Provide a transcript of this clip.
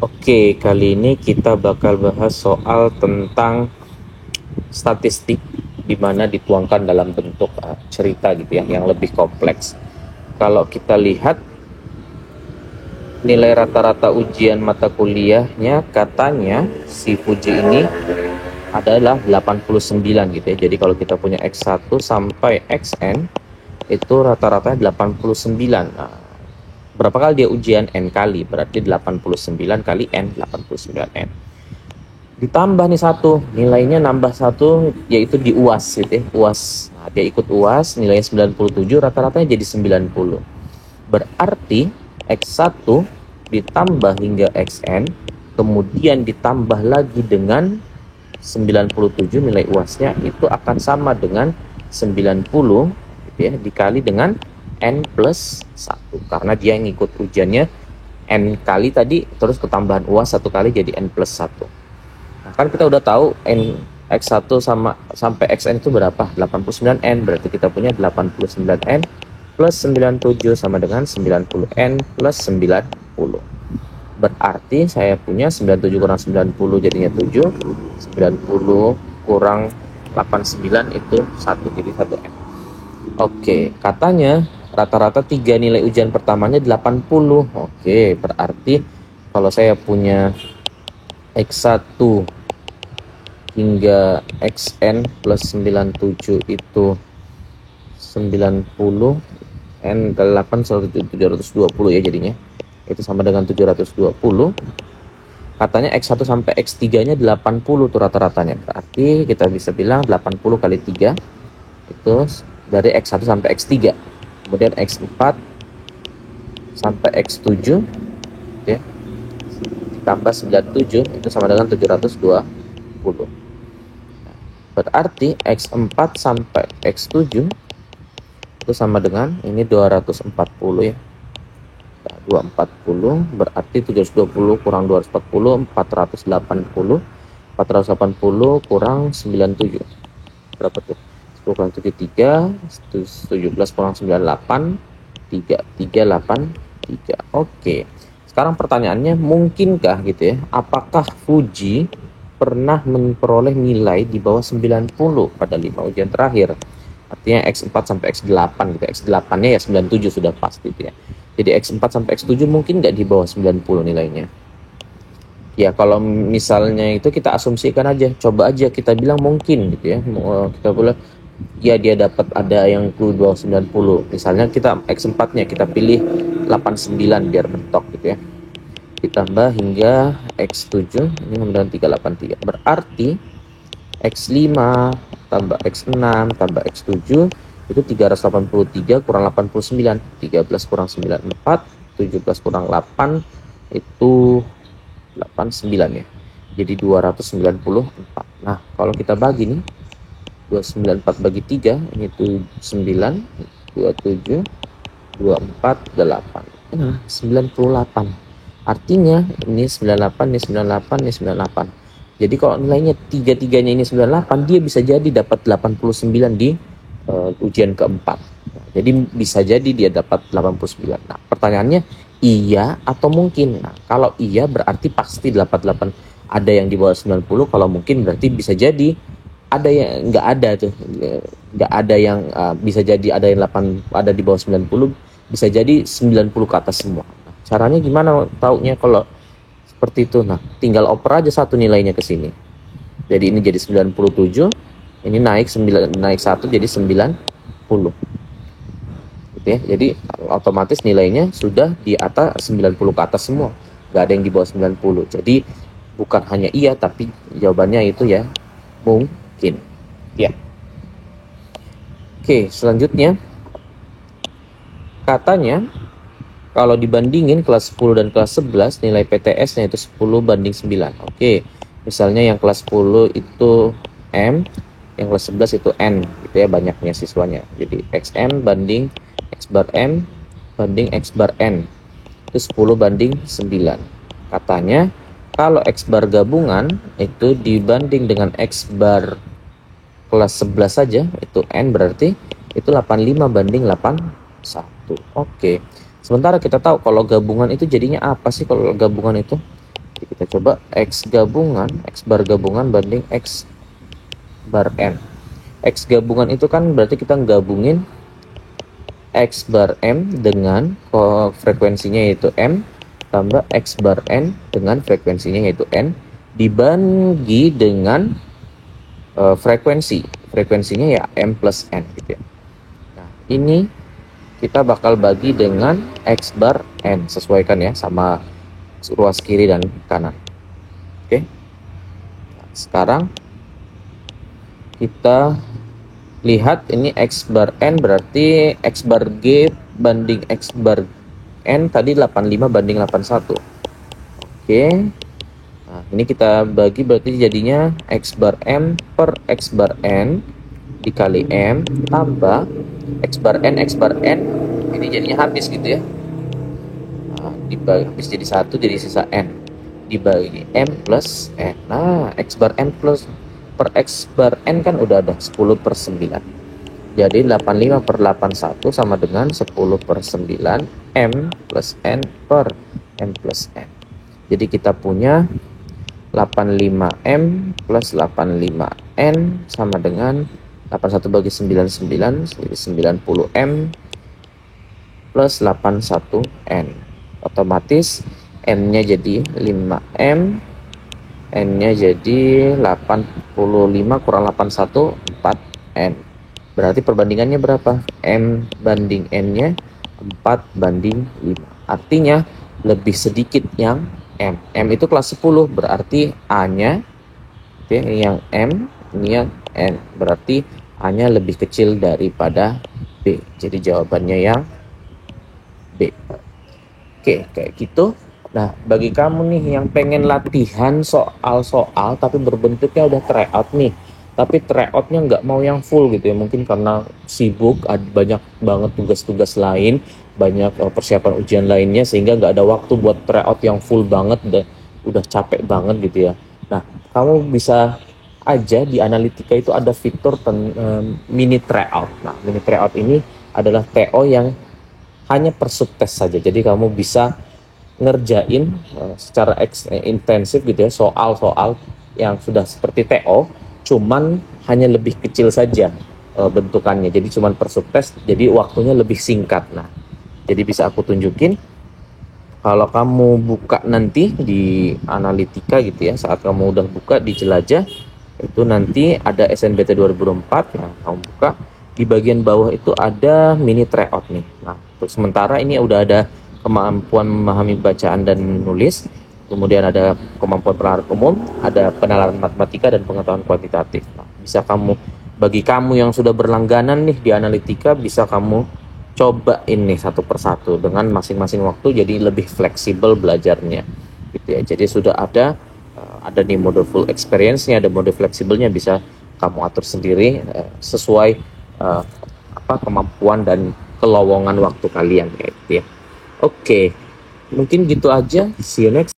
Oke, kali ini kita bakal bahas soal tentang statistik di mana dituangkan dalam bentuk cerita gitu ya, yang lebih kompleks. Kalau kita lihat nilai rata-rata ujian mata kuliahnya, katanya si Fuji ini adalah 89 gitu ya. Jadi kalau kita punya X1 sampai Xn itu rata-ratanya 89. Nah, berapa kali dia ujian? N kali, berarti 89 kali N, 89N. Ditambah nih satu, nilainya nambah satu, yaitu di UAS gitu ya, UAS. Nah, dia ikut UAS, nilainya 97, rata-ratanya jadi 90. Berarti X1 ditambah hingga Xn, kemudian ditambah lagi dengan 97 nilai UASnya, itu akan sama dengan 90 gitu ya, dikali dengan N plus 1. Karena dia yang ikut ujiannya N kali tadi, terus ketambahan UAS 1 kali jadi N plus 1. Nah, kan kita udah tahu N X1 sama sampai Xn itu berapa? 89N. Berarti kita punya 89N plus 97 sama dengan 90N plus 90. Berarti saya punya 97 kurang 90 jadinya 7. 90 kurang 89 itu 1, jadi 1N. Oke, katanya rata-rata 3 nilai ujian pertamanya 80. Oke, berarti kalau saya punya X1 hingga Xn plus 97 itu 90, N kali 8 720 ya jadinya. Itu sama dengan 720. Katanya X1 sampai X3 nya 80 tuh rata-ratanya. Berarti kita bisa bilang 80 kali 3 itu dari X1 sampai X3. Kemudian X4 sampai X7 ya, tambah 97 itu sama dengan 720. Berarti X4 sampai X7 itu sama dengan ini 240 ya. 240 berarti 720 kurang 240 480. 480 kurang 97 berapa tuh? 10 kurang 73, 17 kurang 98, 3383. Oke. Sekarang pertanyaannya, mungkinkah gitu ya, apakah Fuji pernah memperoleh nilai di bawah 90 pada 5 ujian terakhir? Artinya X4 sampai X8 gitu. X8-nya ya 97 sudah pasti gitu ya. Jadi X4 sampai X7 mungkin nggak di bawah 90 nilainya. Ya kalau misalnya itu kita asumsikan aja, coba aja kita bilang mungkin gitu ya. Kita boleh ya dia dapat ada yang di bawah 90. Misalnya kita X4-nya kita pilih 89 biar mentok gitu ya. Ditambah hingga X7 ini kemudian 383. Berarti X5 tambah X6 tambah X7 itu 383 kurang 89. 13 kurang 94, 17 kurang 8 itu 89 ya. Jadi 294. Nah, kalau kita bagi nih 294 bagi 3 ini tuh 9, 27, 24, 8. Nah, 98. Artinya ini 98, ini 98, ini 98. Jadi kalau nilainya tiga-tiganya ini 98, dia bisa jadi dapat 89 di ujian keempat. Nah, jadi bisa jadi dia dapat 89. Nah, pertanyaannya iya atau mungkin? Nah, kalau iya berarti pasti dapat 8. Ada yang di bawah 90, kalau mungkin berarti bisa jadi ada yang nggak ada tuh. Nggak ada yang bisa jadi ada yang 8 ada di bawah 90, bisa jadi 90 ke atas semua. Nah, caranya gimana taunya kalau seperti itu? Nah, tinggal oper aja satu nilainya ke sini. Jadi ini jadi 97, ini naik 1 jadi 90. Gitu ya. Jadi otomatis nilainya sudah di atas 90 ke atas semua. Nggak ada yang di bawah 90. Jadi bukan hanya iya tapi jawabannya itu ya mungkin. Ya. Oke, selanjutnya katanya kalau dibandingin kelas 10 dan kelas 11 nilai PTS-nya itu 10 banding 9. Oke. Misalnya yang kelas 10 itu M, yang kelas 11 itu N gitu ya, banyaknya siswanya. Jadi XM banding X bar M banding X bar N itu 10 banding 9. Katanya kalau X bar gabungan itu dibanding dengan X bar kelas 11 saja itu N, berarti itu 85 banding 81. Oke. Sementara kita tahu kalau gabungan itu jadinya apa sih kalau gabungan itu? Kita coba X gabungan, X bar gabungan banding X bar N. X gabungan itu kan berarti kita gabungin X bar M dengan frekuensinya yaitu M tambah X bar N dengan frekuensinya yaitu N dibagi dengan frekuensinya ya M plus N gitu ya. Nah ini kita bakal bagi dengan X bar N, sesuaikan ya sama ruas kiri dan kanan. Oke, nah, sekarang kita lihat ini X bar N berarti X bar G banding X bar N tadi 85 banding 81. Oke. Nah, ini kita bagi berarti jadinya X bar M per X bar N dikali M tambah X bar N ini jadinya habis gitu ya. Nah, dibagi habis jadi 1 jadi sisa N dibagi M plus N. Nah, X bar N plus per X bar N kan udah ada 10 per 9. Jadi 85 per 81 sama dengan 10 per 9 M plus N per M plus N. Jadi kita punya 85M plus 85N sama dengan 81 bagi 99 jadi 90M plus 81N. Otomatis M-nya jadi 5M, N-nya jadi 85 kurang 81 4N. Berarti perbandingannya berapa? M banding N-nya 4 banding 5. Artinya lebih sedikit yang M. M itu kelas 10, berarti A-nya yang M, ini yang N. Berarti A-nya lebih kecil daripada B. Jadi jawabannya yang B. Oke, kayak gitu. Nah, bagi kamu nih yang pengen latihan soal-soal tapi berbentuknya udah tryout nih, tapi tryoutnya nggak mau yang full gitu ya, mungkin karena sibuk, ada banyak banget tugas-tugas lain, banyak persiapan ujian lainnya sehingga nggak ada waktu buat tryout yang full banget dan udah capek banget gitu ya. Nah, kamu bisa aja di Analitika itu ada fitur mini tryout. Nah, mini tryout ini adalah TO yang hanya per subtest saja. Jadi kamu bisa ngerjain secara intensif gitu ya soal-soal yang sudah seperti TO, cuman hanya lebih kecil saja bentukannya. Jadi cuman per subtest, jadi waktunya lebih singkat. Nah, jadi bisa aku tunjukin kalau kamu buka nanti di Analitika gitu ya, saat kamu udah buka di Jelajah itu nanti ada SNBT 2024 yang kamu buka, di bagian bawah itu ada mini tryout nih. Nah, untuk sementara ini udah ada kemampuan memahami bacaan dan menulis, kemudian ada kemampuan pengetahuan umum, ada penalaran matematika dan pengetahuan kuantitatif. Nah, bisa kamu, bagi kamu yang sudah berlangganan nih di Analitika, bisa kamu coba ini satu persatu dengan masing-masing waktu, jadi lebih fleksibel belajarnya gitu ya. Jadi sudah ada nih mode full experience-nya, ada mode fleksibelnya, bisa kamu atur sendiri sesuai kemampuan dan kelowongan waktu kalian kayak gitu ya. Oke, mungkin gitu aja. See you next.